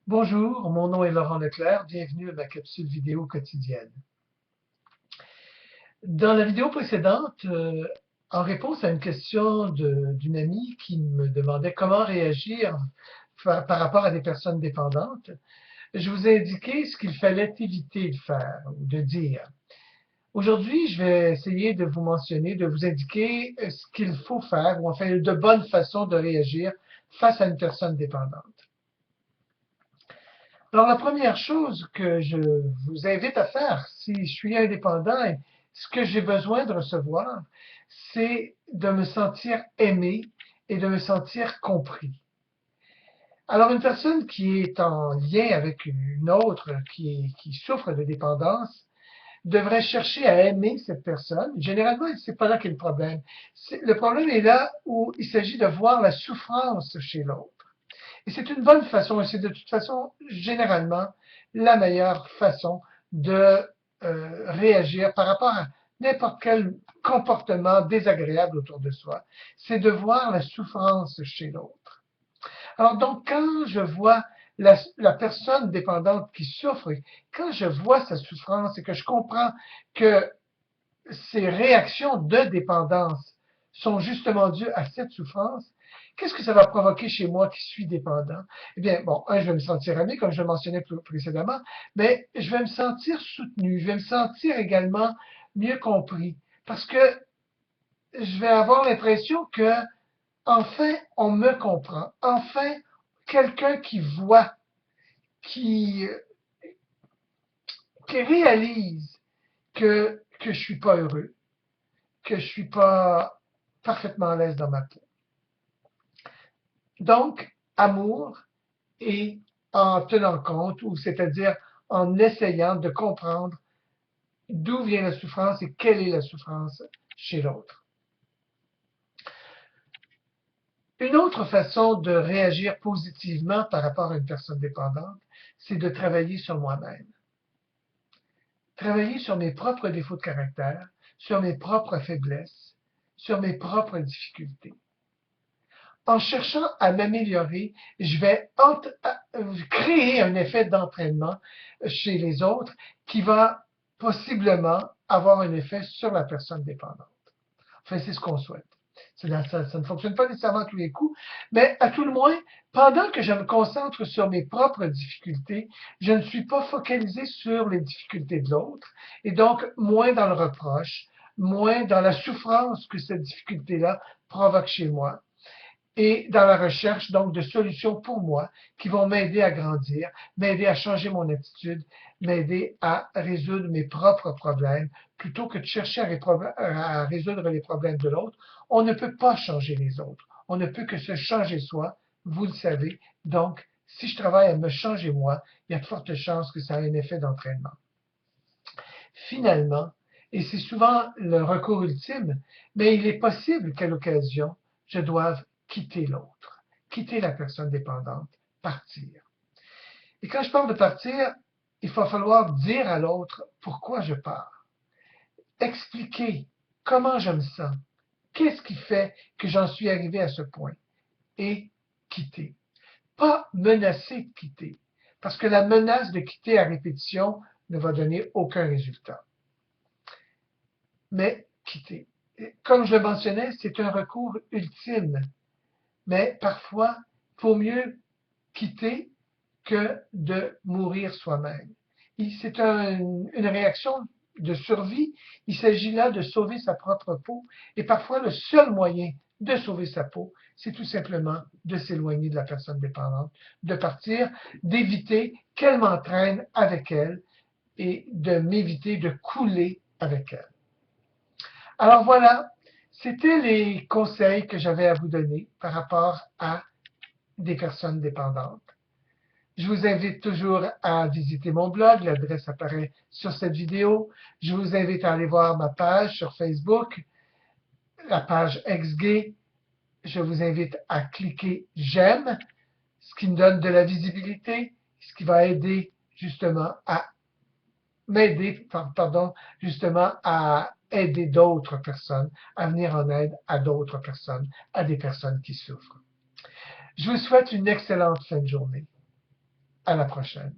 Bonjour, mon nom est Laurent Leclerc, bienvenue à ma capsule vidéo quotidienne. Dans la vidéo précédente, en réponse à une question d'une amie qui me demandait comment réagir par rapport à des personnes dépendantes, je vous ai indiqué ce qu'il fallait éviter de faire ou de dire. Aujourd'hui, je vais essayer de vous mentionner, de vous indiquer ce qu'il faut faire ou enfin de bonnes façons de réagir face à une personne dépendante. Alors, la première chose que je vous invite à faire, si je suis indépendant et ce que j'ai besoin de recevoir, c'est de me sentir aimé et de me sentir compris. Alors, une personne qui est en lien avec une autre qui souffre de dépendance devrait chercher à aimer cette personne. Généralement, c'est pas là qu'est le problème. Le problème est là où il s'agit de voir la souffrance chez l'autre. Et c'est une bonne façon, et c'est de toute façon, généralement, la meilleure façon de réagir par rapport à n'importe quel comportement désagréable autour de soi. C'est de voir la souffrance chez l'autre. Alors donc, quand je vois la personne dépendante qui souffre, quand je vois sa souffrance et que je comprends que ces réactions de dépendance sont justement dues à cette souffrance, qu'est-ce que ça va provoquer chez moi qui suis dépendant? Eh bien, bon, je vais me sentir aimé, comme je le mentionnais précédemment, mais je vais me sentir soutenu, je vais me sentir également mieux compris, parce que je vais avoir l'impression que, enfin, on me comprend, enfin, quelqu'un qui voit, qui, qui réalise que je suis pas heureux, que je suis pas parfaitement à l'aise dans ma peau. Donc, amour et en tenant compte, ou c'est-à-dire en essayant de comprendre d'où vient la souffrance et quelle est la souffrance chez l'autre. Une autre façon de réagir positivement par rapport à une personne dépendante, c'est de travailler sur moi-même. Travailler sur mes propres défauts de caractère, sur mes propres faiblesses, sur mes propres difficultés. En cherchant à m'améliorer, je vais créer un effet d'entraînement chez les autres qui va possiblement avoir un effet sur la personne dépendante. Enfin, c'est ce qu'on souhaite. Ça ne fonctionne pas nécessairement à tous les coups, mais à tout le moins, pendant que je me concentre sur mes propres difficultés, je ne suis pas focalisé sur les difficultés de l'autre, et donc moins dans le reproche, moins dans la souffrance que cette difficulté-là provoque chez moi, et dans la recherche donc de solutions pour moi qui vont m'aider à grandir, m'aider à changer mon attitude, m'aider à résoudre mes propres problèmes plutôt que de chercher à résoudre les problèmes de l'autre. On ne peut pas changer les autres. On ne peut que se changer soi, vous le savez. Donc, si je travaille à me changer moi, il y a de fortes chances que ça ait un effet d'entraînement. Finalement, et c'est souvent le recours ultime, mais il est possible qu'à l'occasion, je doive quitter l'autre, quitter la personne dépendante, partir. Et quand je parle de partir, il va falloir dire à l'autre pourquoi je pars, expliquer comment je me sens, qu'est-ce qui fait que j'en suis arrivé à ce point, et quitter. Pas menacer de quitter, parce que la menace de quitter à répétition ne va donner aucun résultat. Mais quitter. Comme je le mentionnais, c'est un recours ultime, mais parfois, il faut mieux quitter que de mourir soi-même. C'est une réaction de survie. Il s'agit là de sauver sa propre peau. Et parfois, le seul moyen de sauver sa peau, c'est tout simplement de s'éloigner de la personne dépendante, de partir, d'éviter qu'elle m'entraîne avec elle et de m'éviter de couler avec elle. Alors voilà, c'était les conseils que j'avais à vous donner par rapport à des personnes dépendantes. Je vous invite toujours à visiter mon blog, l'adresse apparaît sur cette vidéo. Je vous invite à aller voir ma page sur Facebook, la page ex-gay. Je vous invite à cliquer j'aime, ce qui me donne de la visibilité, ce qui va aider justement à m'aider, pardon, justement à aider d'autres personnes, à venir en aide à d'autres personnes, à des personnes qui souffrent. Je vous souhaite une excellente fin de journée. À la prochaine.